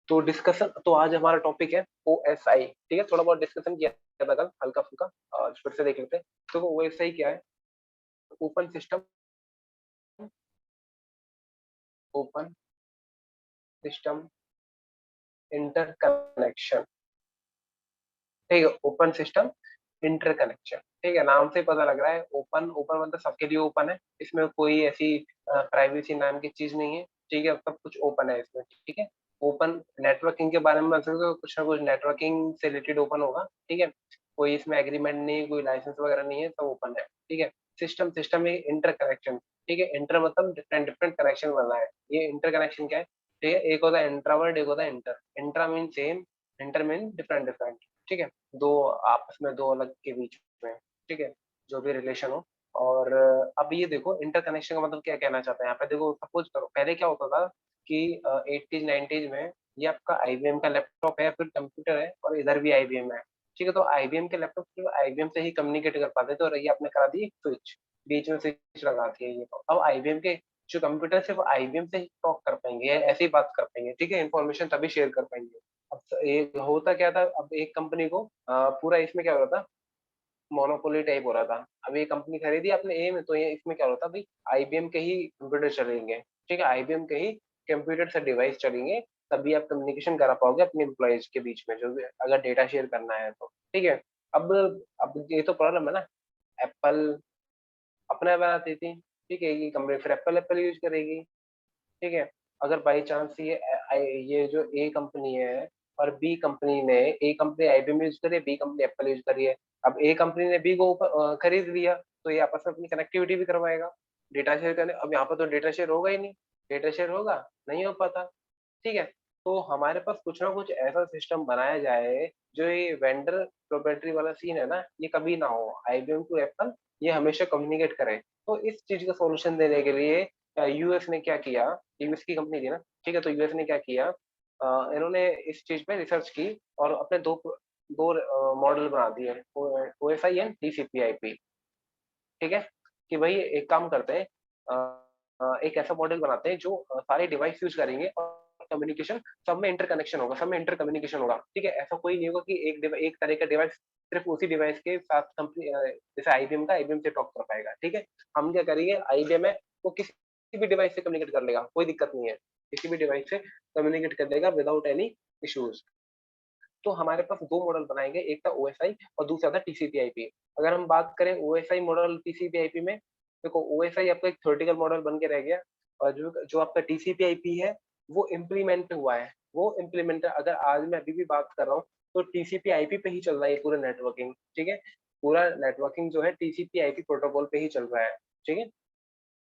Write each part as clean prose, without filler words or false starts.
तो डिस्कशन, तो आज हमारा टॉपिक है ओएसआई। ठीक है, थोड़ा बहुत डिस्कशन किया था कल हल्का फुल्का, और फिर से देख लेते हैं। तो ओएसआई क्या है? Open system, open system interconnection. ठीक है, ओपन सिस्टम इंटरकनेक्शन। ठीक है, नाम से पता लग रहा है ओपन, ओपन मतलब सबके लिए ओपन है, इसमें कोई ऐसी प्राइवेसी नाम की चीज नहीं है। ठीक है, सब कुछ ओपन है इसमें। ठीक है, ओपन नेटवर्किंग के बारे में बता सकते हो, कुछ ना कुछ नेटवर्किंग से रिलेटेड ओपन होगा। ठीक है, कोई इसमें एग्रीमेंट नहीं, कोई लाइसेंस वगैरह नहीं है, सब ओपन है। ठीक है, सिस्टम, सिस्टम इंटर कनेक्शन। ठीक है, इंटर मतलब डिफरेंट डिफरेंट कनेक्शन वाला है। ये इंटर कनेक्शन क्या है? ठीक है, एक होता है इंट्रावर्ड, एक होता है inter. Intra mean same, inter mean different different. ठीक है, दो आपस में, दो अलग के बीच में। ठीक है, जो भी रिलेशन हो। और अब ये देखो इंटरकनेक्शन का मतलब क्या कहना चाहते हैं यहाँ पे। देखो सपोज करो, पहले क्या होता था कि 80s 90s में ये आपका आईबीएम का लैपटॉप है, फिर कंप्यूटर है, और इधर भी आईबीएम है। ठीक है, तो आईबीएम के लैपटॉप सिर्फ आईबीएम से ही कम्युनिकेट कर पाते थे, और ये आपने करा दी स्विच, बीच में स्विच लगा दी है ये। तो अब आईबीएम के जो कंप्यूटर सिर्फ आईबीएम से ही टॉक कर पाएंगे, ऐसे ही बात कर पाएंगे। ठीक है, इन्फॉर्मेशन तभी शेयर कर पाएंगे। अब एक होता क्या था, अब एक कंपनी को पूरा इसमें क्या हो रहा था, मोनोपोली टाइप हो रहा था। अब ये कंपनी खरीदी आपने ए में, तो ये इसमें क्या होता भाई, आईबीएम के ही कंप्यूटर चलेंगे। ठीक है, आईबीएम के ही कंप्यूटर से डिवाइस चलेंगे, तभी आप कम्युनिकेशन करा पाओगे अपने एम्प्लॉयज के बीच में, जो भी अगर डेटा शेयर करना है तो। ठीक है, अब अब ये तो प्रॉब्लम है ना, एप्पल अपना बनाती थी। ठीक है, ये कंपनी फिर एप्पल एप्पल यूज करेगी। ठीक है, अगर बाई चांस ये जो ए कंपनी है और बी कंपनी ने, ए कंपनी आईबीएम यूज करी है, बी कंपनी एप्पल यूज करी है। अब ए कंपनी ने बी को खरीद लिया, तो ये आपस में अपनी कनेक्टिविटी भी करवाएगा, डेटा शेयर करने। अब यहाँ पर तो डेटा शेयर होगा ही नहीं, डेटा शेयर होगा नहीं हो पाता। ठीक है, तो हमारे पास कुछ ना कुछ ऐसा सिस्टम बनाया जाए जो ये वेंडर प्रोप्राइटरी वाला सीन है ना, ये कभी ना हो। आईबीएम टू एप्पल ये हमेशा कम्युनिकेट करे। तो इस चीज का सॉल्यूशन देने के लिए यूएस ने क्या किया, यूएस की कंपनी थी ना। ठीक है, तो यूएस ने क्या किया, इन्होंने इस चीज पे रिसर्च की और अपने दो दो मॉडल बना दिए, ओएसआई एंड टीसीपी/आईपी। ठीक है, कि भाई एक काम करते हैं, एक ऐसा मॉडल बनाते हैं जो सारे डिवाइस यूज करेंगे, और कम्युनिकेशन सब में इंटरकनेक्शन होगा, सब में इंटर कम्युनिकेशन होगा। ठीक है, ऐसा कोई नहीं होगा कि एक तरह का डिवाइस सिर्फ उसी डिवाइस के साथ कंपनी, जैसे आईबीएम का आईबीएम से टॉक कर पाएगा। ठीक है, हम क्या करेंगे, आईबीएम है वो किसी भी डिवाइस से कम्युनिकेट कर लेगा, कोई दिक्कत नहीं है, किसी भी डिवाइस से कम्युनिकेट कर लेगा विदाउट एनी इश्यूज। तो हमारे पास दो मॉडल बनाएंगे, एक था ओएसआई और दूसरा था टीसीपी/आईपी। अगर हम बात करें ओएसआई मॉडल टीसीपी/आईपी में, देखो ओएसआई आपका एक थ्योरेटिकल मॉडल बन के रह गया, और जो जो आपका टीसीपी/आईपी है वो इम्प्लीमेंट हुआ है। वो इम्प्लीमेंट, अगर आज मैं अभी भी बात कर रहा हूँ तो टीसीपी/आईपी पे ही चल रहा है पूरा नेटवर्किंग। ठीक है, पूरा नेटवर्किंग जो है टीसीपी/आईपी प्रोटोकॉल पे ही चल रहा है। ठीक है,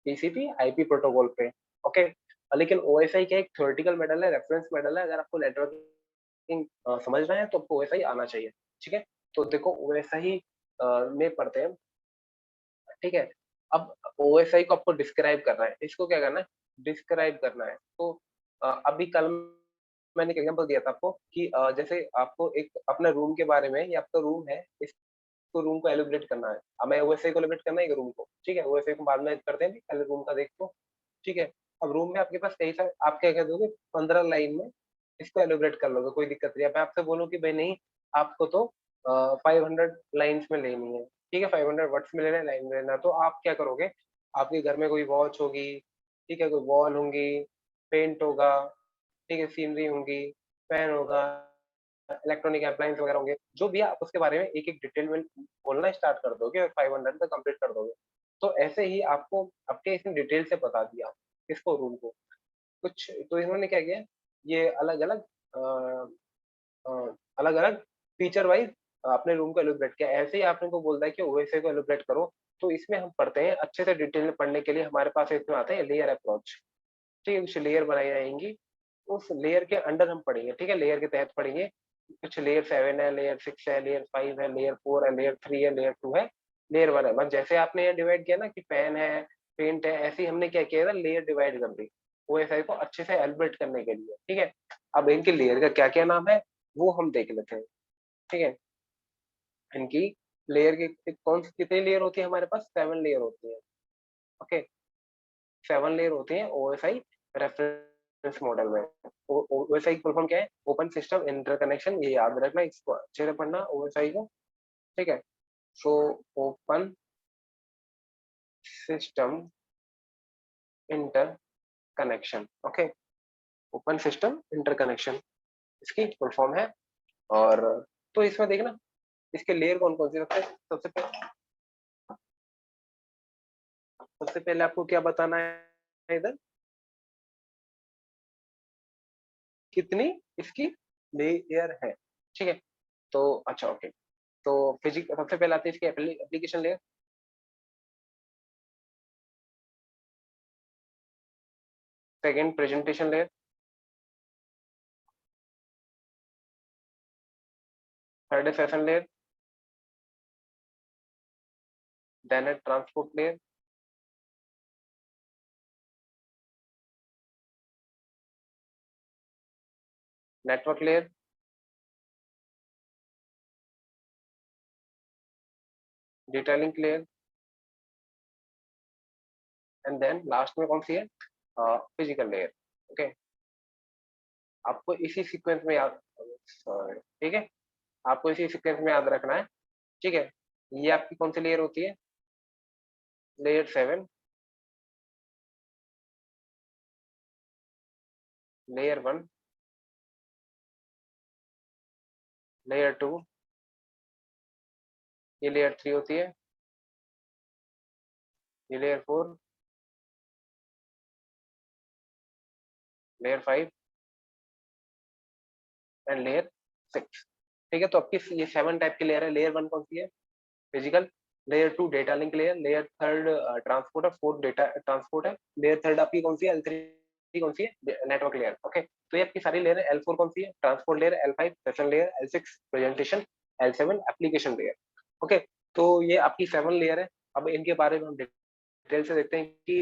टीसीपी/आईपी प्रोटोकॉल पे। ओके, लेकिन ओएसआई क्या एक थ्योरेटिकल मॉडल है, रेफरेंस मॉडल है। अगर आपको नेटवर्किंग समझना है तो आपको ओएसआई आना चाहिए। ठीक है, तो देखो ओएसआई में पढ़ते हैं। ठीक है, अब ओएसआई को आपको डिस्क्राइब करना है, इसको क्या करना है, डिस्क्राइब करना है। तो अभी कल मैंने एक एग्जांपल दिया था आपको कि जैसे आपको एक अपने रूम के बारे में, ये आपका रूम है, इसको रूम को एलिब्रेट करना है। हमें ओएसआई को एलिब्रेट करना है एक रूम को। ठीक है, ओएसआई को बाद में करते हैं, पहले रूम का देखो। ठीक है, अब रूम में आपके पास कई सारे, आप क्या कह दोगे, 15 लाइन में इसको एलिब्रेट कर लोगे, कोई दिक्कत नहीं है। मैं आपसे बोलूँ कि भाई नहीं, आपको तो 500 लाइन्स में लेनी है। ठीक है, 500 वर्ड्स में लेना है, लाइन में लेना है, तो आप क्या करोगे, आपके घर में कोई वॉच होगी, ठीक है, कोई वॉल होंगी, पेंट होगा, ठीक है, सीनरी होंगी, फैन होगा, इलेक्ट्रॉनिक अप्लायंस वगैरह होंगे, जो भी है आप उसके बारे में एक एक डिटेल में बोलना स्टार्ट कर दोगे और 500 तक कंप्लीट कर दोगे। तो ऐसे ही आपको आपके इसने डिटेल से बता दिया इसको, रूम को। कुछ तो इन्होंने क्या किया, ये अलग अलग अलग अलग फीचर वाइज अपने रूम को एलिब्रेट किया। ऐसे ही आपने को बोलता है कि ओएसए को एलिब्रेट करो, तो इसमें हम पढ़ते हैं अच्छे से डिटेल में पढ़ने के लिए हमारे पास इसमें आता है लेयर अप्रोच। ठीक है, कुछ लेयर बनाई जाएंगी, उस लेयर के अंडर हम पढ़ेंगे। ठीक है, लेयर के तहत पढ़ेंगे। कुछ लेयर 7 है, लेयर 6 है, लेयर 5 है, लेयर 4 है, लेयर 3 है, लेयर 2 है, लेयर 1 है। बस जैसे आपने ये डिवाइड किया ना कि फैन है, पेंट है, ऐसे ही हमने क्या किया था, लेयर डिवाइड कर दी ओएसआई को अच्छे से एलिब्रेट करने के लिए। ठीक है, अब इनके लेयर का क्या क्या नाम है वो हम देख लेते हैं। ठीक है, इनकी लेयर के कौन सी कितनी लेयर होती है, हमारे पास 7 लेयर होती है। ओके, 7 लेयर होती है ओएसआई रेफरेंस इस मॉडल में ओएसआई की फुल फॉर्म क्या है? Open system interconnection. ये याद रखना, इसको अच्छे से पढ़ना ओएसआई को, ठीक है। So open system inter connection, okay. Open system interconnection इसकी फुल फॉर्म है। और तो इसमें देखना इसके लेयर कौन कौन से, सबसे पहले आपको क्या बताना है इधर, कितनी इसकी लेयर है, ठीक है। तो अच्छा, ओके। तो फिजिक सबसे पहले आती है इसकी application layer, second presentation layer, third है सेशन लेयर, देन है transport layer, network layer, data link layer, and then last में कौन सी है, फिजिकल लेयर, ओके। आपको इसी सीक्वेंस में याद, sorry, ठीक है, आपको इसी सीक्वेंस में याद रखना है, ठीक है। ये आपकी कौन सी लेयर होती है, लेयर 7, लेयर 1, लेयर 2, ये लेयर 3 होती है, ये लेयर 4, लेयर 5 एंड लेयर 6, ठीक है। तो आपकी ये 7 टाइप की लेयर है। लेयर 1 कौन सी है, physical. Layer 2 data link layer, layer 3 transport है, 4 डेटा ट्रांसपोर्ट है, लेयर 3 आपकी कौन सी है, L3 कौन सी है, नेटवर्क लेयर, ओके। तो ये आपकी सारी लेयर है। L4 कौन सी है, transport layer, L5 session layer, L6 presentation, L7 application layer, okay. तो ये आपकी 7 लेयर है। अब इनके बारे में हम डिटेल से देखते हैं कि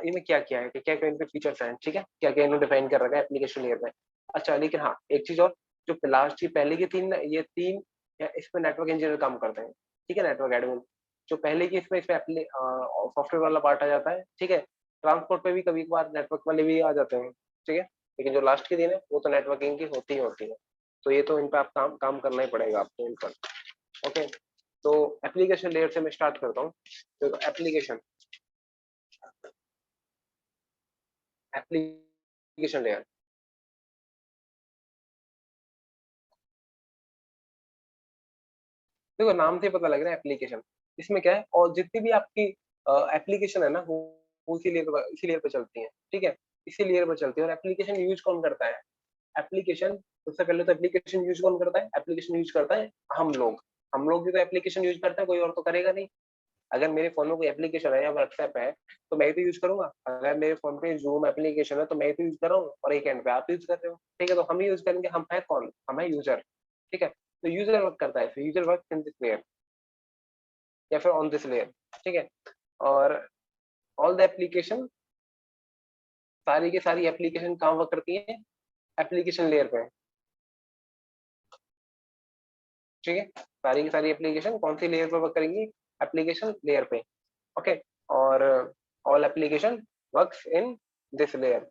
इनमें क्या क्या है, क्या क्या इनके फीचर्स हैं, ठीक है, क्या क्या इन्होंने डिफाइन कर रखा है एप्लीकेशन लेयर में। अच्छा, लेकिन हाँ एक चीज और, जो लास्ट की पहले की तीन, ये तीन इसमें नेटवर्क इंजीनियर काम करते हैं, ठीक है, नेटवर्क एडमिन। जो पहले की इसमें सॉफ्टवेयर वाला पार्ट आ जाता है, ठीक है। ट्रांसपोर्ट पे भी कभी कभार नेटवर्क वाले भी आ जाते हैं, ठीक है। लेकिन जो लास्ट के दिन है वो तो नेटवर्किंग की होती ही होती है। तो ये तो इन पे आप काम काम करना ही पड़ेगा आपको इन पर, ओके। तो एप्लीकेशन लेयर से मैं स्टार्ट करता हूँ। तो एप्लीकेशन एप्लीकेशन लेयर, देखो नाम से पता लग रहा है एप्लीकेशन। इसमें क्या है, और जितनी भी आपकी एप्लीकेशन है ना वो इसी लेयर पे चलती है, ठीक है। इसी लेयर पे चलती है। और एप्लीकेशन यूज कौन करता है, एप्लीकेशन सबसे पहले तो एप्लीकेशन यूज कौन करता है, एप्लीकेशन यूज करता है हम लोग भी तो एप्लीकेशन यूज करते हैं, कोई और तो करेगा नहीं। अगर मेरे फोन में कोई एप्लीकेशन है या व्हाट्सएप है तो मैं ही तो यूज करूंगा। अगर मेरे फोन पे जूम एप्लीकेशन है तो मैं ही तो यूज कर रहा हूँ, और एक एंड पे आप यूज कर रहे हो, ठीक है। तो हम ही यूज करेंगे, हम है कौन, हम है यूजर, ठीक है। तो यूजर वर्क करता है, user work in this layer या फिर ऑन दिस लेयर, ठीक है। और ऑल द एप्लीकेशन, सारी की सारी एप्लीकेशन कहाँ वर्क करती है, एप्लीकेशन लेयर पे, ठीक है। सारी की सारी एप्लीकेशन कौन सी लेयर पे वर्क करेंगी, एप्लीकेशन लेयर पे, ओके। और all application works in this layer,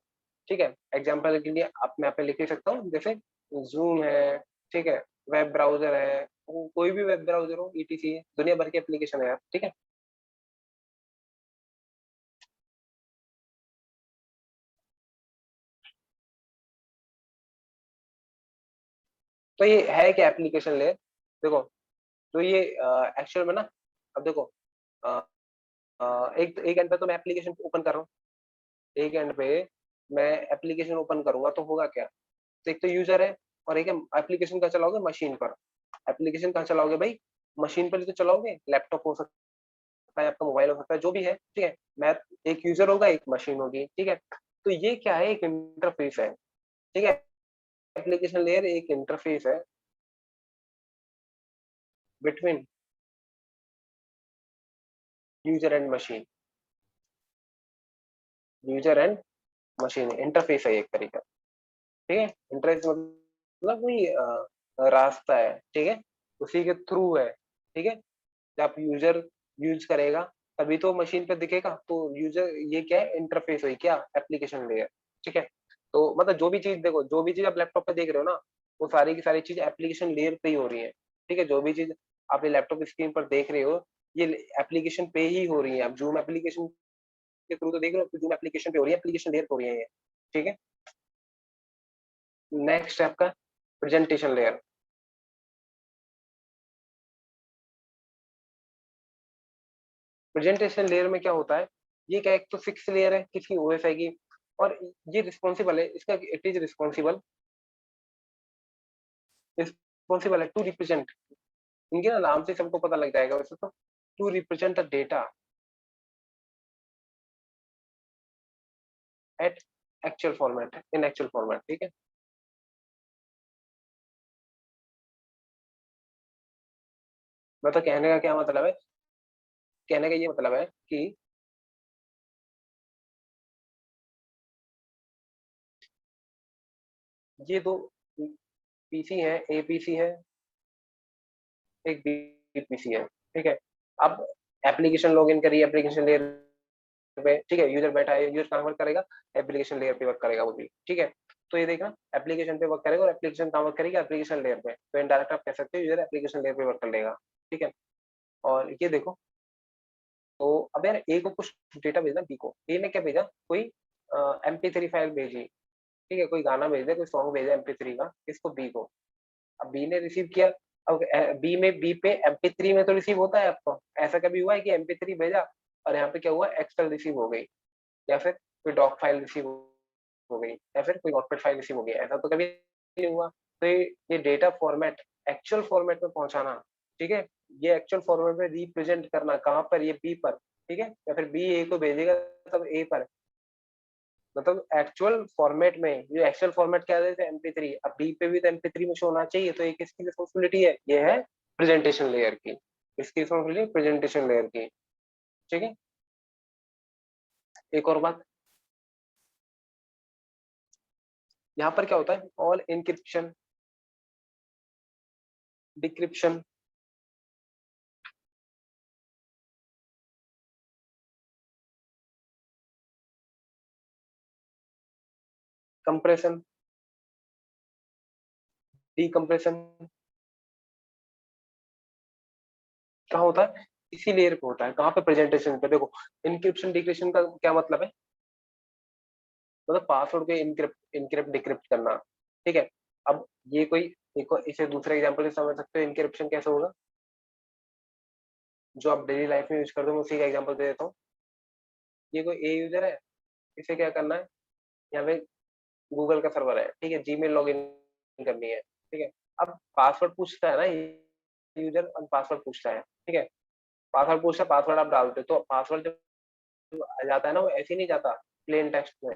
ठीक है। एग्जांपल के लिए आप मैं यहाँ पे लिख ही सकता हूँ, जैसे जूम है, ठीक है, वेब ब्राउजर है, कोई भी वेब ब्राउजर हो, ईटीसी, दुनिया भर के एप्लीकेशन है यार, ठीक है। तो ये है क्या एप्लीकेशन लेयर, देखो। तो ये एक्चुअल में ना, अब देखो, अ, एक एक एंड पे तो मैं एप्लीकेशन ओपन कर रहा हूँ, एक एंड पे मैं एप्लीकेशन ओपन करूंगा तो होगा क्या, तो एक तो यूजर है, और एक है एप्लीकेशन कहाँ चलाओगे, मशीन पर। एप्लीकेशन कहाँ चलाओगे भाई, मशीन पर ही तो चलाओगे, लैपटॉप हो सकता है, आपका मोबाइल हो सकता है, जो भी है, ठीक है। मैं, एक यूजर होगा, एक मशीन होगी, ठीक है। तो ये क्या है, एक इंटरफेस है, ठीक है। एप्लीकेशन लेयर एक इंटरफेस है between user and machine, user and machine interface है एक तरीका, ठीक है। इंटरफेस मतलब कोई रास्ता है, ठीक है, उसी के थ्रू है, ठीक है। जब यूजर यूज करेगा तभी तो मशीन पे दिखेगा, तो यूजर, ये क्या है, इंटरफेस हुई क्या, एप्लीकेशन लेयर, ठीक है। तो मतलब जो भी चीज देखो, जो भी चीज आप लैपटॉप पे देख रहे हो ना, वो सारी की सारी चीज एप्लीकेशन लेयर पे ही हो रही है। ठीक है, जो भी चीज आप लैपटॉप स्क्रीन पर देख रहे हो, ये एप्लीकेशन पे ही हो रही है। आप जूम एप्लीकेशन के थ्रू तो देख रहे हो, जूम एप्लीकेशन पे हो रही है, एप्लीकेशन लेयर पे हो रही है ये। ठीक है, नेक्स्ट है आपका प्रेजेंटेशन लेयर। प्रेजेंटेशन लेयर में क्या होता है, ये क्या, एक तो फिक्स लेयर है किसी ओएसआई की, और ये रिस्पॉन्सिबल है, इसका इट इज रिस्पॉन्सिबल है टू रिप्रेजेंट, इनके ना नाम से सबको पता लग जाएगा वैसे तो, to represent the data at actual format, in actual format. ठीक है, मतलब कहने का क्या मतलब है, कहने का ये मतलब है कि ये दो पीसी है, ए पीसी है, एक बी पीसी है। ठीक है, अब एप्लीकेशन लॉगिन करिए एप्लीकेशन लेयर पे। ठीक है, यूजर बैठा है, यूजर कहाँ वर्क करेगा, एप्लीकेशन लेयर पे वर्क करेगा वो भी। ठीक है, तो ये देखना एप्लीकेशन पे वर्क करेगा, और एप्लीकेशन कहाँ वर्क करेगी, एप्लीकेशन लेयर पे। तो इनडायरेक्ट आप कह सकते हो यूजर एप्लीकेशन लेयर पे वर्क कर लेगा। ठीक है, और ये देखो, तो अब यार ए को कुछ डेटा भेजना बी को, ए ने क्या भेजा, कोई MP3 फाइल भेजी। ठीक है, कोई गाना भेज दे, कोई सॉन्ग भेजा MP3 का, इसको बी को। अब बी ने रिसीव किया, अब बी पे MP3 में तो रिसीव होता है आपको, ऐसा कभी हुआ है कि MP3 भेजा और यहाँ पे क्या हुआ, एक्सएल रिसीव हो गई, या फिर कोई डॉक फाइल रिसीव हो गई, या फिर कोई नोटपैड फाइल रिसीव हो गई, ऐसा तो कभी नहीं हुआ। तो ये डेटा फॉर्मेट एक्चुअल फॉर्मेट में पहुंचाना, ठीक है, ये एक्चुअल फॉर्मेट में रिप्रेजेंट करना, कहाँ पर, ये बी पर। ठीक है, या फिर बी ए को भेजेगा तब ए पर, मतलब एक्चुअल फॉर्मेट में, ये एक्चुअल फॉर्मेट क्या है, MP3, अब बी पे भी तो MP3 में शो होना चाहिए, तो ये किसकी रिस्पॉन्सिबिलिटी है, ये है प्रेजेंटेशन लेयर की, इसकी रिस्पॉन्सिबिलिटी प्रेजेंटेशन लेयर की। ठीक है, एक और बात, यहाँ पर क्या होता है, all encryption, decryption, compression, decompression, कहाँ होता है, इसी लेयर पे होता है, कहाँ पे, प्रेजेंटेशन पे। देखो, इनक्रिप्शन डिक्रिप्शन का क्या मतलब है, मतलब पासवर्ड को इनक्रिप्ट इनक्रिप्ट डिक्रिप्ट करना। ठीक है, अब ये कोई, देखो इसे दूसरे एग्जांपल से समझ सकते हो इनक्रिप्शन कैसे होगा, जो आप डेली लाइफ में यूज करते हो, मैं उसी का एग्जांपल दे देता हूँ। ये कोई ए यूजर है, इसे क्या करना है, यहाँ पे गूगल का सर्वर है, ठीक है, जीमेल लॉगिन करनी है। ठीक है, अब पासवर्ड पूछता है ना, यूजर पासवर्ड पूछता है। ठीक है, पासवर्ड पूछता है, पासवर्ड आप डालते हो, तो पासवर्ड जब आ जाता है ना, वो ऐसे नहीं जाता प्लेन टेक्स्ट में,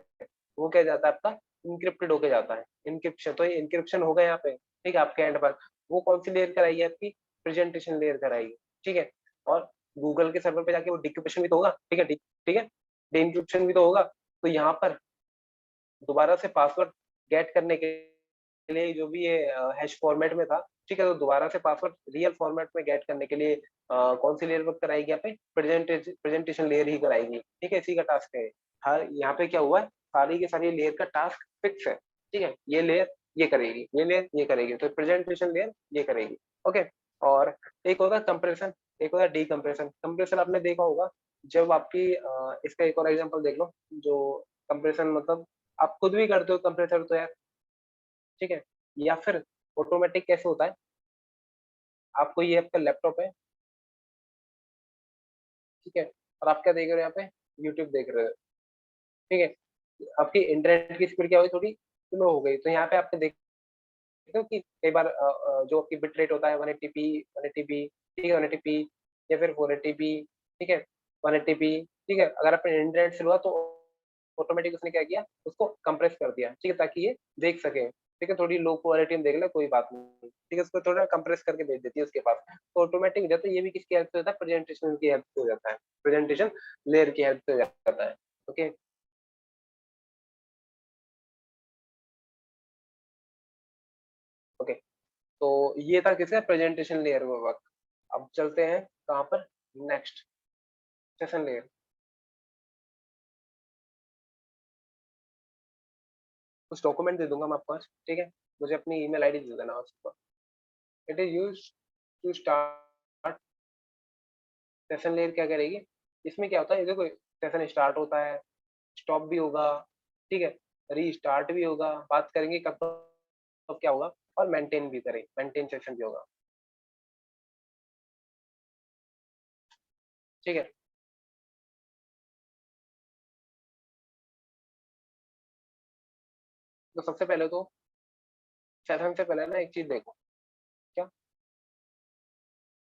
वो क्या जाता है आपका, इनक्रिप्टेड होके जाता है, इनक्रिप्शन। तो ये इनक्रिप्शन हो गया यहाँ पे, ठीक है, आपके एंड पर। वो कौन सी लेयर कराएगी, आपकी प्रेजेंटेशन लेयर कराएगी। ठीक है, और गूगल के सर्वर पे जाके वो डिक्रिप्शन भी तो होगा। ठीक है, ठीक है, डिक्रिप्शन भी तो होगा। तो यहाँ पर दोबारा से पासवर्ड गेट करने के लिए, जो भी ये हैश फॉर्मेट में था, ठीक है, तो दोबारा से पासवर्ड रियल फॉर्मेट में गेट करने के लिए कौन सी लेयर वर्क कराएगी, यहाँ पे प्रेजेंटेशन लेयर ही कराएगी। ठीक है, इसी का टास्क है। हर यहाँ पे क्या हुआ है, सारी की सारी लेयर का टास्क फिक्स है। ठीक है, ये लेयर ये करेगी, ये लेयर ये करेगी, तो प्रेजेंटेशन लेयर ये करेगी। ओके, और एक होता है कंप्रेशन, एक होता है डीकम्प्रेशन। कंप्रेशन आपने देखा होगा, जब आपकी इसका एक और एग्जांपल देख लो, जो कंप्रेशन मतलब आप खुद भी करते हो कंप्रेसर तो यार। ठीक है, या फिर ऑटोमेटिक कैसे होता है, आपको ये आपका लैपटॉप है, ठीक है, और आप क्या देख रहे हो यहाँ पे, यूट्यूब देख रहे हो। ठीक है, आपकी इंटरनेट की स्पीड क्या हुई, थोड़ी स्लो हो गई, तो यहाँ पे आपने देखते हो कि कई बार जो आपकी बिट रेट होता है 180p, 180p, ठीक है, 180p या फिर 480p, ठीक है, 180p, ठीक है, अगर आपने इंटरनेट से हुआ तो ऑटोमेटिक उसने क्या किया, उसको कंप्रेस कर दिया। ठीक है, ताकि ये देख सके। ठीक है, थोड़ी लो क्वालिटी में देख ले कोई बात नहीं, ठीक है, उसको थोड़ा कंप्रेस करके भेज देती है उसके पास, तो ऑटोमेटिक हो जाता है। ये भी किसकी हेल्प से होता है, प्रेजेंटेशन की हेल्प से हो जाता है, प्रेजेंटेशन लेयर की हेल्प से हो जाता है। ओके, ओके, तो ये था किसका, प्रेजेंटेशन लेयर में वर्क। अब चलते हैं कहाँ पर, नेक्स्ट सेशन लेयर। कुछ डॉक्यूमेंट दे दूंगा मैं आपको आज, ठीक है, मुझे अपनी ईमेल आईडी दे देना उसको। It is use to start session layer. क्या करेगी, इसमें क्या होता है, ये देखो सेशन स्टार्ट होता है, स्टॉप भी होगा, ठीक है, रीस्टार्ट भी होगा, बात करेंगे कब कब क्या होगा, और मेंटेन भी करें, मेंटेन सेशन भी होगा, ठीक है। तो सबसे पहले तो सेशन से पहले ना एक चीज देखो, क्या,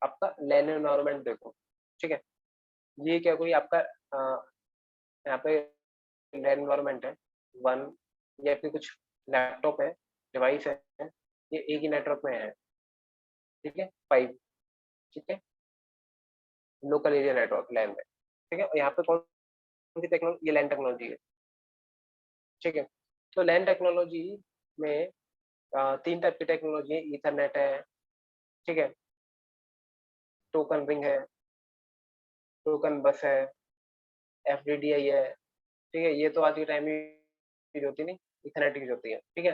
आपका लैन एनवायरनमेंट देखो, ठीक है। ये क्या कोई आपका यहाँ पे लैन एनवायरनमेंट है वन, ये आपके कुछ लैपटॉप है, डिवाइस है, ये एक ही नेटवर्क में है, ठीक है, फाइव, ठीक है, लोकल एरिया नेटवर्क लैन में, ठीक है। और यहाँ पे कौन सी टेक्नोलॉजी, ये लैन टेक्नोलॉजी है, ठीक है। तो लैन टेक्नोलॉजी में तीन टाइप की टेक्नोलॉजी है, ईथरनेट है, ठीक है, टोकन रिंग है, टोकन बस है, एफडीडीआई है, ठीक है। ये तो आज के टाइम में यूज होती नहीं, इथरनेट की होती है, ठीक है।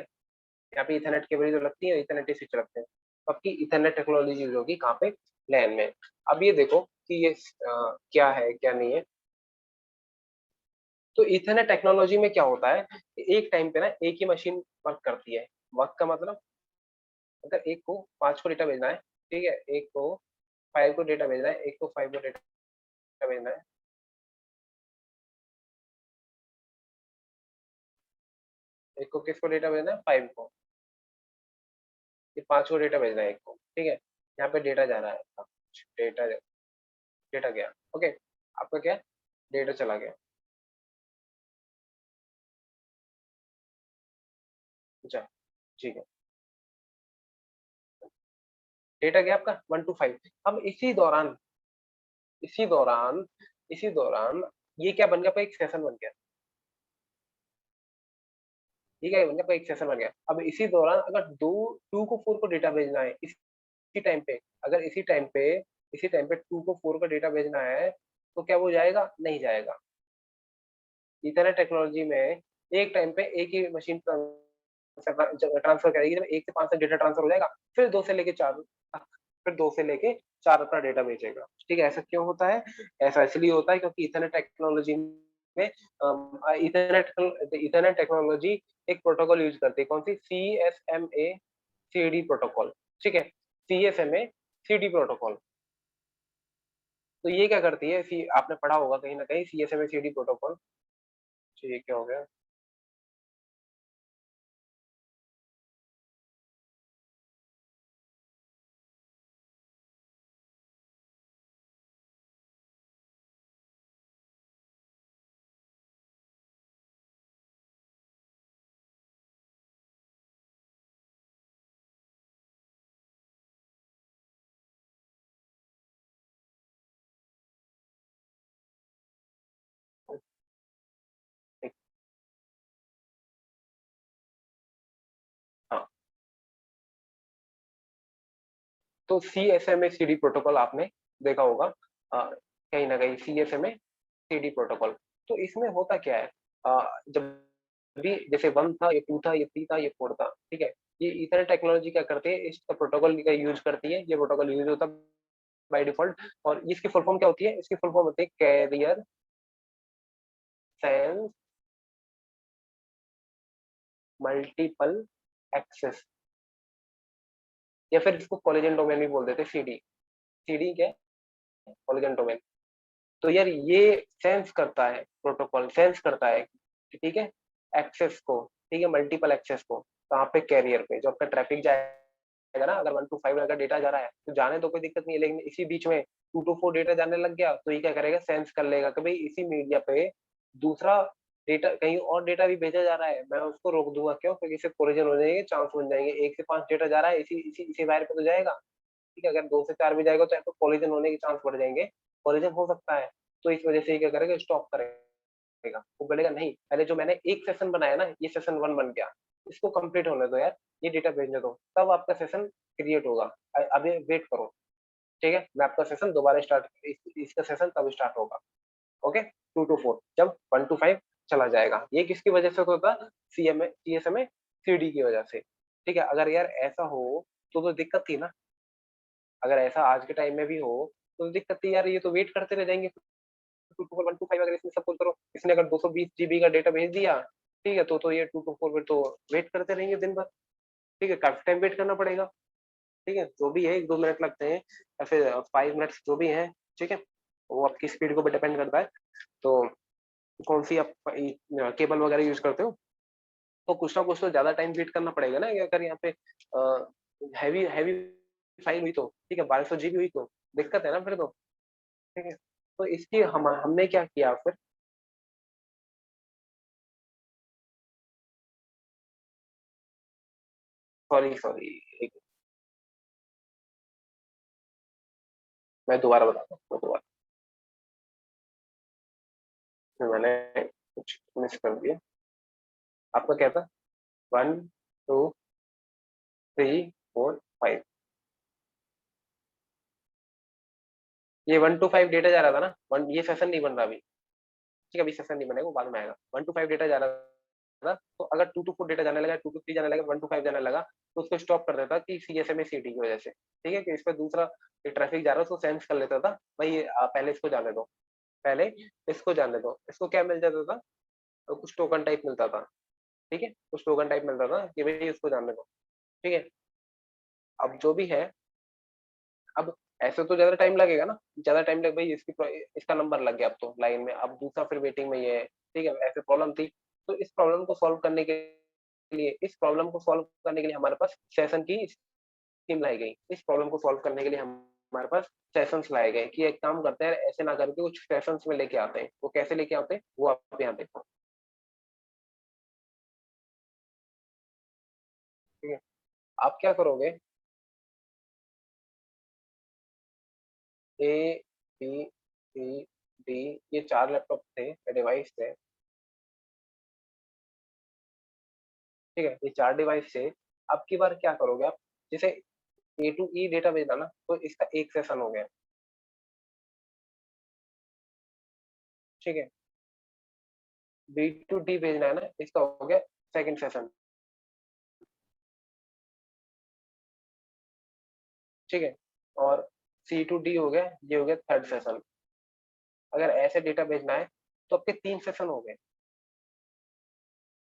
यहाँ पे इथरनेट केबल जो लगती है, इथरनेट स्विच लगते हैं। तो आपकी इथरनेट टेक्नोलॉजी यूज होगी कहाँ पे, लैन में। अब ये देखो कि ये क्या है क्या नहीं है। तो इथरनेट टेक्नोलॉजी में क्या होता है, एक टाइम पे ना एक ही मशीन वर्क करती है। वर्क का मतलब, अगर एक को 5 को डेटा भेजना है, ठीक है, एक को 5 को डेटा भेजना है, एक को 5 को डेटा भेजना है, एक को किसको डेटा भेजना है, 5 को, ये 5 को डेटा भेजना है एक को, ठीक है। यहाँ पे डेटा जा रहा है, डेटा, डेटा गया, ओके, आपका क्या, डेटा चला गया, अच्छा, ठीक है, डेटा गया आपका 1 to 5। अब इसी दौरान इसी दौरान ये क्या बन गया, आपका एक सेशन बन गया, ठीक है, बन गया आपका एक सेशन बन गया। अब इसी दौरान अगर 2 को 4 को डेटा भेजना है इसी टाइम पे, अगर इसी टाइम पे 2 को 4 का डेटा भेजना है, तो क्या वो जाएगा, नहीं जाएगा। इथरनेट टेक्नोलॉजी में एक टाइम पे एक ही मशीन ट्रांसफर करेगी, जब 1 से 5 तक डेटा ट्रांसफर हो जाएगा, फिर 2 से लेके 4 तक, फिर 2 से लेके 4 अपना डेटा भेजेगा, ठीक है। ऐसा क्यों होता है, ऐसा इसलिए होता है क्योंकि इथरनेट टेक्नोलॉजी में इथरनेट टेक्नोलॉजी एक प्रोटोकॉल यूज करती है, कौन सी, CSMA CD प्रोटोकॉल, ठीक है, CSMA CD प्रोटोकॉल। तो ये क्या करती है, आपने पढ़ा होगा कहीं ना कहीं CSMA CD प्रोटोकॉल, ठीक है, हो गया। ठीक, हाँ, तो CSMA CD प्रोटोकॉल आपने देखा होगा, कहीं ना कहीं CSMA CD प्रोटोकॉल। तो इसमें होता क्या है, जब भी जैसे 1 था, ये 2 था, ये 3 था, ये 4 था, ठीक है। ये इथरनेट टेक्नोलॉजी क्या करते हैं, इस प्रोटोकॉल का यूज करती है, ये प्रोटोकॉल यूज होता है बाय डिफॉल्ट। और इसकी फुल फॉर्म क्या होती है, इसकी फुल फॉर्म होती है कैरियर सेंस मल्टीपल एक्सेस, या फिर इसको कॉलेजन डोमेन भी बोल देते हैं, सीडी। सीडी क्या है, कॉलेजन डोमेन। तो यार ये सेंस करता है, प्रोटोकॉल सेंस करता है, ठीक है, एक्सेस को, ठीक है, मल्टीपल एक्सेस को, कहाँ पे, कैरियर पे, जो आपका ट्रैफिक जाएगा ना, अगर 1 to 5 अगर डेटा जा रहा है तो जाने तो कोई दिक्कत नहीं है, लेकिन इसी बीच में 2 to 4 डेटा जाने लग गया, तो ये क्या करेगा, सेंस कर लेगा कि भाई इसी मीडिया पे दूसरा डेटा, कहीं और डेटा भी भेजा जा रहा है, मैं उसको रोक दूंगा, क्यों, क्योंकि इससे कोलिजन हो जाएंगे, चांस बन जाएंगे, 1 से 5 डेटा जा रहा है, इसी इसी इसी वायर पे तो जाएगा, ठीक है। अगर 2 से 4 भी जाएगा तो यहाँ पे कोलिजन होने के चांस बढ़ जाएंगे, कोलिजन हो सकता है। तो इस वजह से ये क्या करेगा, स्टॉप करेगा, वो बोलेगा नहीं, पहले जो मैंने एक सेशन बनाया ना, ये सेशन 1 बन गया, इसको कंप्लीट होने दो यार, ये डेटा भेजने दो, तब आपका सेशन क्रिएट होगा, अभी वेट करो, ठीक है, मैं आपका सेशन दोबारा स्टार्ट, इसका सेशन तब स्टार्ट होगा, ओके। 2 to 4, जब 1 to 5 चला जाएगा। ये किसकी वजह से होता है? सीएमए सीएसएमए सीडी की वजह से। ठीक है, अगर यार ऐसा हो तो दिक्कत थी ना। अगर ऐसा आज के टाइम में भी हो तो दिक्कत थी यार, ये तो वेट करते रह जाएंगे। 125 अगर इसमें सपोज करो इसने अगर 220 जीबी का डेटा भेज दिया, ठीक है, तो ये 224 फिर तो वेट करते रहेंगे दिन भर। ठीक है, काफी टाइम वेट करना पड़ेगा। ठीक है, जो भी है 1-2 मिनट लगते हैं या फिर 5 मिनट्स जो भी है। ठीक है, वो आपकी स्पीड के ऊपर डिपेंड करता है। तो कौन सी आप केबल वगैरह यूज करते हो, तो कुछ ना कुछ तो ज्यादा टाइम वेट करना पड़ेगा ना। अगर यहाँ पे हैवी हैवी फाइल हुई तो ठीक है, 1200 जीबी हुई तो दिक्कत है ना फिर तो। ठीक है, तो इसकी हमने क्या किया फिर। सॉरी सॉरी, एक मैं दोबारा बताता हूँ, मैं दोबारा, मैंने कुछ मिस कर दिया। आपका क्या था? 1 2 3 4 5। ये 1 to 5 डेटा जा रहा था ना, वन, ये सेशन नहीं बन रहा अभी। ठीक है, अभी सेशन नहीं बनेगा, वो बाद में आएगा। 1 to 5 डेटा जा रहा था, तो अगर 2 to 4 डेटा जाने लगा, 2 to 3 जाने लगा, 1 to 5 जाने लगा, तो उसको स्टॉप कर देता कि सीएसएमए सीटी की वजह से। ठीक है, कि इस पर दूसरा ट्रैफिक जा रहा है, उसको सेंस कर लेता था भाई, पहले इसको जाने दो, पहले इसको जाने दो। इसको क्या मिल जाता था? कुछ टोकन टाइप मिलता था। ठीक है, कुछ टोकन टाइप मिलता था कि भाई इसको जाने दो। ठीक है, अब जो भी है, अब ऐसे तो ज्यादा टाइम लगेगा ना, ज्यादा टाइम लग भाई, इसका नंबर लग गया अब तो लाइन में, अब दूसरा फिर वेटिंग में ये है। ठीक है, ऐसे प्रॉब्लम थी। तो इस प्रॉब्लम को सॉल्व करने के लिए, इस प्रॉब्लम को सॉल्व करने के लिए हमारे पास सेशन की स्कीम लाई गई। इस प्रॉब्लम को सॉल्व करने के लिए हमारे पास सेशंस लाए गए कि एक काम करते हैं, ऐसे ना करके कुछ सेशंस में लेके आते हैं। वो कैसे लेके आते हैं वो आप यहाँ देखो। ठीक है, आप क्या करोगे? ए बी सी डी, ये 4 लैपटॉप थे, डिवाइस थे। ठीक है, ये 4 डिवाइस से अब की बार क्या करोगे आप? जैसे A to E डेटा भेजना ना, तो इसका एक सेशन हो गया। ठीक है, B to D भेजना है ना, इसका हो गया सेकंड सेशन। ठीक है, और C to D हो गया, ये हो गया थर्ड सेशन। अगर ऐसे डेटा भेजना है तो आपके 3 सेशन हो गए।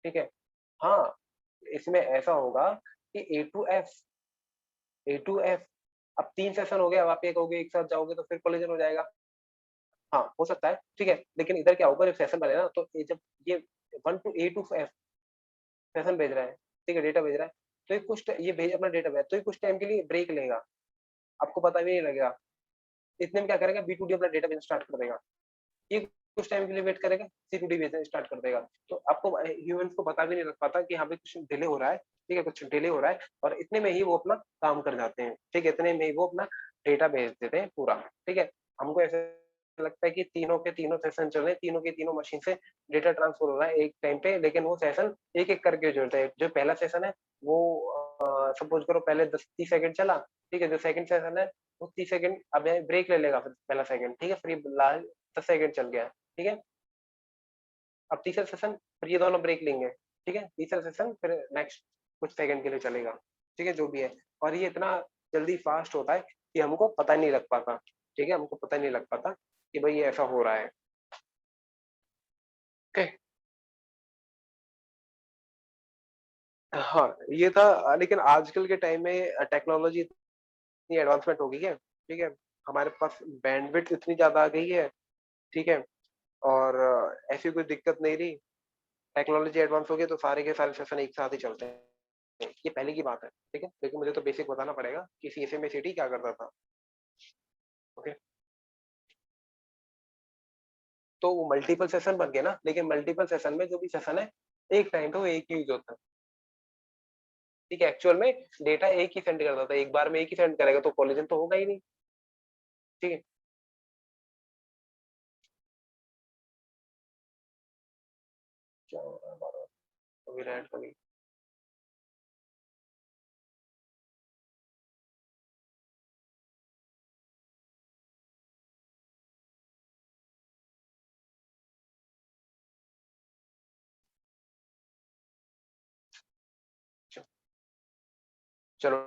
ठीक है, हाँ, इसमें ऐसा होगा कि A to F, अब 3 सेशन हो गए। अब आप ये कहोगे एक साथ जाओगे तो फिर कोलिजन हो जाएगा। हाँ, हो सकता है। ठीक है, लेकिन इधर क्या होगा, जब सेशन बनेगा ना, तो ये जब ये 1 to A to F session भेज रहा है, ठीक है, डेटा भेज रहा है, तो ये ये भेज अपना डेटा भेज, तो ये कुछ टाइम के लिए ब्रेक लेगा, आपको पता भी नहीं लगेगा। इतने में क्या करेगा, B to D अपना डेटा भेजना स्टार्ट कर देगा। ये कुछ टाइम के लिए वेट करेगा, C to D भेजना स्टार्ट कर देगा। तो आपको ह्यूमंस को पता भी नहीं लग पाता कि हाँ भाई कुछ डिले हो रहा है। ठीक है, कुछ डिले हो रहा है, और इतने में ही वो अपना काम कर जाते हैं। ठीक है, इतने में ही वो अपना डेटा भेज देते हैं पूरा। ठीक है, हमको ऐसे लगता है कि तीनों के तीनों सेशन चल रहे हैं, तीनों की तीनों मशीन से डेटा ट्रांसफर हो रहा है एक टाइम पे, लेकिन वो सेशन एक एक करके जुड़ते हैं। जो पहला सेशन है वो सपोज करो पहले 10-30 सेकंड चला। ठीक है, जो सेकंड सेशन है वो 30 सेकंड अब ब्रेक ले लेगा, फिर पहला सेकंड। ठीक है, फिर ये लास्ट 10 सेकंड चल गया। ठीक है, अब तीसरा सेशन फिर ये दोनों ब्रेक लेंगे। ठीक है, तीसरा सेशन फिर नेक्स्ट कुछ सेकंड के लिए चलेगा। ठीक है, जो भी है, और ये इतना जल्दी फास्ट होता है कि हमको पता नहीं लग पाता। ठीक है, हमको पता नहीं लग पाता कि भाई ये ऐसा हो रहा है। ओके, हाँ, ये था। लेकिन आजकल के टाइम में टेक्नोलॉजी इतनी एडवांसमेंट हो गई है। ठीक है, हमारे पास बैंडविड्थ इतनी ज्यादा आ गई है। ठीक है, और ऐसी कोई दिक्कत नहीं रही। टेक्नोलॉजी एडवांस हो गई तो सारे के सारे सेशन एक साथ ही चलते हैं। ये पहले की बात है। ठीक है, लेकिन मुझे तो बेसिक बताना पड़ेगा कि सीएसए में सिटी क्या करता था। ओके, तो वो मल्टीपल सेशन बन गया ना, लेकिन मल्टीपल सेशन में जो भी सेशन है एक टाइम पे वो एक ही यूज होता है। ठीक है, एक्चुअल में डेटा एक ही सेंड करता था, एक बार में एक ही सेंड करेगा तो कोलिजन तो होगा ही नहीं। ठीक है, क्या हो रहा है बार बार, अभी रैंट कभी चलो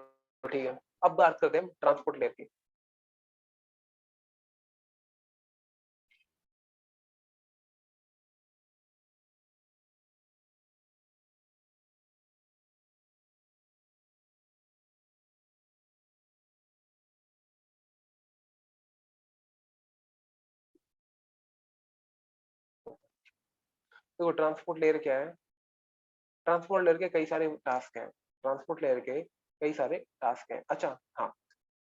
ठीक है, अब बात करते हैं ट्रांसपोर्ट लेयर की। देखो ट्रांसपोर्ट लेयर क्या है, ट्रांसपोर्ट लेयर के कई सारे टास्क हैं, ट्रांसपोर्ट लेयर के कई सारे टास्क हैं। अच्छा हाँ,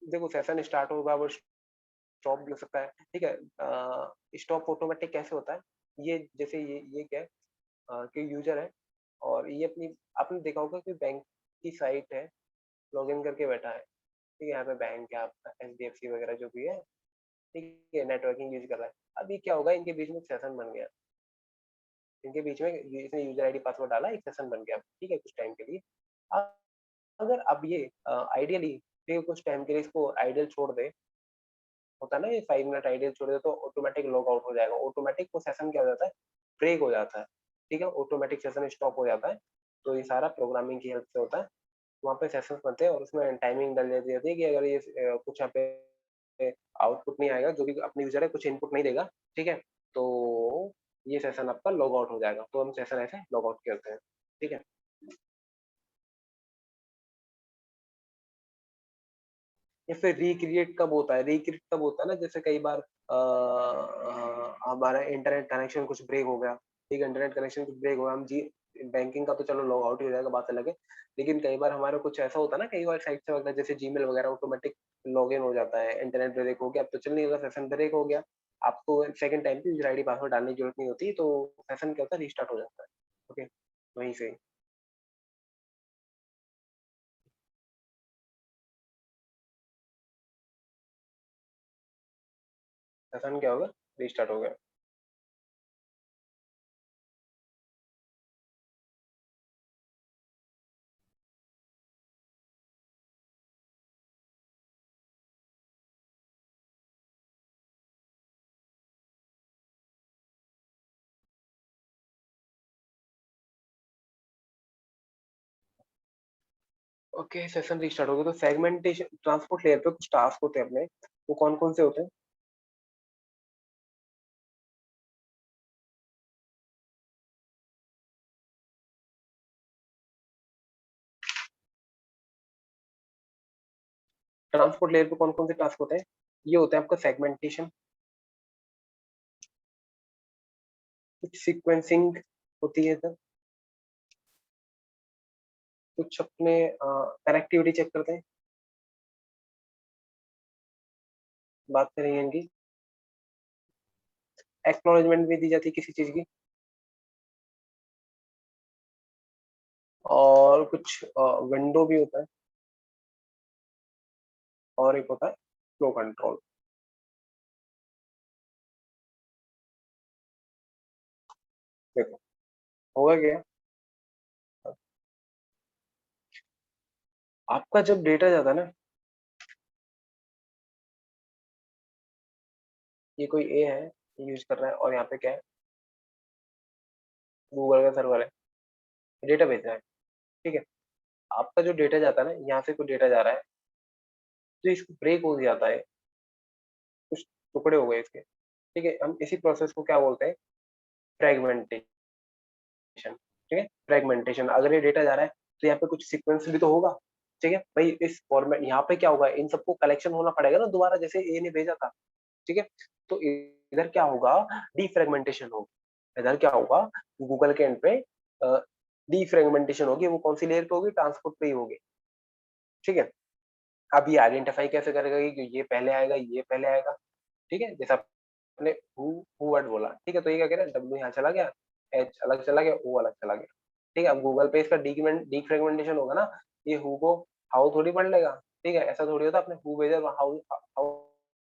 देखो सेशन स्टार्ट होगा, वो स्टॉप भी हो सकता है, ठीक है। स्टॉप ऑटोमेटिक कैसे होता है, ये जैसे ये क्या है, कि यूजर है और ये अपनी, आपने देखा होगा कि बैंक की साइट है, लॉगिन करके बैठा है, ठीक है, यहाँ पे बैंक है आपका, एचडीएफसी वगैरह जो भी है, ठीक है, नेटवर्किंग यूज कर रहा है। अभी क्या होगा, इनके बीच में सेशन बन गया, इनके बीच में इसने यूजर आईडी पासवर्ड डाला, एक सेशन बन गया, ठीक है, कुछ टाइम के लिए। अगर अब ये आइडियली कुछ टाइम के लिए इसको आइडियल छोड़ दे, होता है ना, ये 5 मिनट आइडियल छोड़ दे तो ऑटोमेटिक लॉग आउट हो जाएगा, ऑटोमेटिक वो सेशन क्या हो जाता है, ब्रेक हो जाता है, ठीक है, ऑटोमेटिक सेशन स्टॉप हो जाता है। तो ये सारा प्रोग्रामिंग की हेल्प से होता है। वहाँ पे सेशंस बनते हैं और उसमें टाइमिंग डाल दी जाती है कि अगर ये कुछ यहाँ पे आउटपुट नहीं आएगा, जो भी अपनी यूजर है कुछ इनपुट नहीं देगा, ठीक है, तो ये सेशन आपका लॉग आउट हो जाएगा, तो हम सेशन ऐसे लॉग आउट करते हैं, ठीक है। या फिर रिक्रिएट कब होता है, रिक्रिएट तब होता है ना, जैसे कई बार हमारा इंटरनेट कनेक्शन कुछ ब्रेक हो गया, ठीक है, इंटरनेट कनेक्शन कुछ ब्रेक हो गया, हम जी बैंकिंग का तो चलो लॉग आउट ही हो जाएगा, बात अलग है। लेकिन कई बार हमारा कुछ ऐसा होता है ना, कई बार साइट से वगैरह जैसे जीमेल वगैरह ऑटोमेटिक लॉग इन हो जाता है, इंटरनेट ब्रेक हो गया, अब तो चल नहीं होगा, सेशन ब्रेक हो गया, आपको सेकंड टाइम पे यूजर आईडी पासवर्ड डालने की जरूरत नहीं होती, तो सेशन क्या होता है, रिस्टार्ट हो जाता है। ओके, वहीं से सेशन क्या होगा, रिस्टार्ट हो गया। ओके, सेशन रिस्टार्ट हो गया, तो सेगमेंटेशन ट्रांसपोर्ट लेयर पे कुछ टास्क होते हैं अपने, वो कौन कौन से होते हैं। ट्रांसपोर्ट लेयर पे कौन कौन से टास्क होते हैं, ये होता है आपका सेगमेंटेशन, कुछ सीक्वेंसिंग होती है सर, कुछ अपने कनेक्टिविटी चेक करते हैं, बात करेंगे इनकी, एक्नॉलेजमेंट भी दी जाती है किसी चीज की, और कुछ विंडो भी होता है, और एक होता है फ्लो कंट्रोल। देखो होगा क्या, आपका जब डेटा जाता है ना, ये कोई ए है, यूज कर रहा है, और यहाँ पे क्या है, गूगल का सर्वर है, डेटा भेज रहा है, ठीक है, आपका जो डेटा जाता है ना, यहाँ से कोई डेटा जा रहा है, तो इसको ब्रेक हो जाता है, कुछ टुकड़े हो गए इसके, ठीक है, हम इसी प्रोसेस को क्या बोलते हैं, फ्रेगमेंटेशन, ठीक है, फ्रेगमेंटेशन। अगर ये डेटा जा रहा है तो यहाँ पे कुछ सीक्वेंस भी तो होगा, ठीक है भाई, इस फॉर्मेट यहाँ पे क्या होगा, इन सबको कलेक्शन होना पड़ेगा ना दोबारा, जैसे ए ने भेजा था, ठीक है, तो इधर क्या होगा, डीफ्रेगमेंटेशन होगी, इधर क्या होगा, गूगल के एंड पे डीफ्रेगमेंटेशन होगी, वो कौन सी लेयर पे होगी, ट्रांसपोर्ट पे ही होगी, ठीक है। अब ये आइडेंटिफाई कैसे करेगा कि ये पहले आएगा, ये पहले आएगा, ठीक है, जैसा आपने हु वर्ड बोला, ठीक है, तो ये क्या कह रहा है, डब्ल्यू यहाँ चला गया, एच अलग चला गया, ओ अलग चला गया, ठीक है। अब गूगल पे इसका डीफ्रेगमेंटेशन होगा ना, ये हु को हाउ थोड़ी पढ़ लेगा, ठीक है, ऐसा थोड़ी होता, आपने हु भेजा हाउ हाउ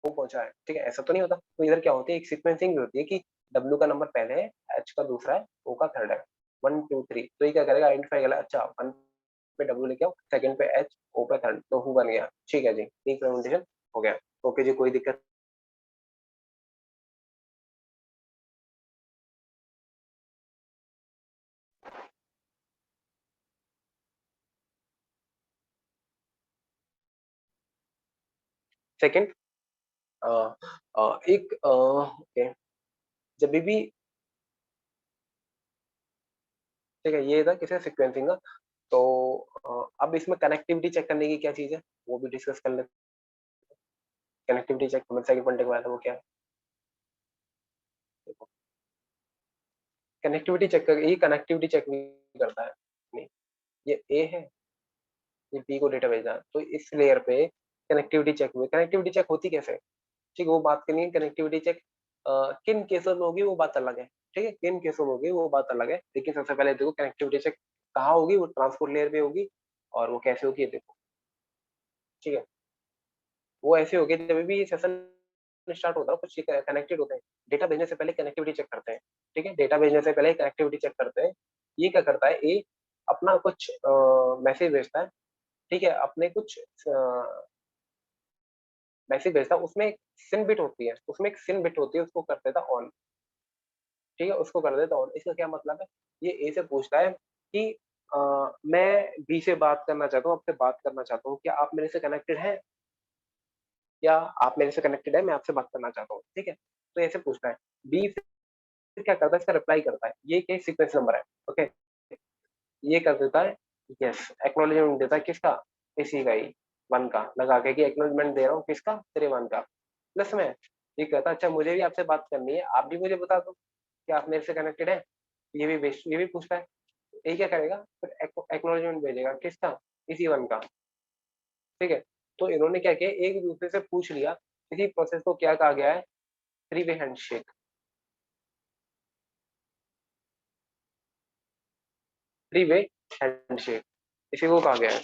पहुंचा है, ठीक है, ऐसा तो नहीं होता। तो इधर क्या होती है, एक सीक्वेंसिंग होती है कि डब्ल्यू का नंबर पहले है, एच का दूसरा है, ओ का थर्ड है, 1 2 3, तो ये क्या करेगा, आइडेंटिफाई करेगा, अच्छा 1 पे डब्ल्यू लेके आओ, सेकंड पे एच, ओ पे थर्ड, तो हु बन गया, ठीक है जी, डीफ्रेगमेंटेशन हो गया। ओके जी, कोई दिक्कत। सेकंड, एक ओके, जब भी, ठीक है, ये था किसी सीक्वेंसिंग का। तो अब इसमें कनेक्टिविटी चेक करने की क्या चीज है, वो भी डिस्कस कर लेते हैं। कनेक्टिविटी चेक हमें सेकंड पॉइंट के बाद वो क्या है, देखो, कनेक्टिविटी चेक कर, ये कनेक्टिविटी चेक भी करता है। नहीं, ये ए है, ये बी को डेटा भेजा, तो इस लेयर पे कनेक्टिविटी चेक हुई। कनेक्टिविटी चेक होती कैसे है? ठीक है, वो बात करनी है। कनेक्टिविटी चेक किन केसों में होगी वो बात अलग है, ठीक है, किन केसों में होगी वो बात अलग है, लेकिन सबसे पहले देखो कनेक्टिविटी चेक कहाँ होगी, वो ट्रांसपोर्ट लेयर पे होगी। और वो कैसे होगी ये देखो, ठीक है, वो ऐसे होगी जब भी सेशन स्टार्ट होता है कुछ कनेक्टेड होते हैं, डेटा भेजने से पहले कनेक्टिविटी चेक करते हैं। ठीक है, डेटा भेजने से पहले कनेक्टिविटी चेक करते हैं। ये क्या करता है, ए अपना कुछ मैसेज भेजता है, ठीक है, अपने कुछ मैसेज भेजता है, उसमें एक सिन बिट होती है, उसमें एक सिन बिट होती है, उसको कर देता ऑन। ठीक है, उसको कर देता ऑन। इसका क्या मतलब है, ये ए से पूछता है कि मैं बी से बात करना चाहता हूँ, आपसे बात करना चाहता हूँ, क्या आप मेरे से कनेक्टेड हैं, क्या आप मेरे से कनेक्टेड है, मैं आपसे बात करना चाहता हूँ, ठीक है, तो ऐसे पूछता है। बी फिर क्या करता है, इसका रिप्लाई करता है, ये क्या सीक्वेंस नंबर है, ओके, ये कर देता है, यस, एक्नॉलेजमेंट देता है किसका, इसी का ही, वन का, लगा के कि एक्नॉलेजमेंट दे रहा हूँ किसका, तेरे वन का। प्लस में ये कहता है अच्छा मुझे भी आपसे बात करनी है, आप भी मुझे बता दो कि आप मेरे से कनेक्टेड है। ये भी पूछता है। ये क्या करेगा, फिर एक्नॉलेजमेंट भेजेगा किसका, इसी वन का, ठीक है। तो इन्होंने क्या किया, एक दूसरे से पूछ लिया। इसी प्रोसेस को क्या कहा गया है, three way handshake. Three way handshake इसी को कहा गया है।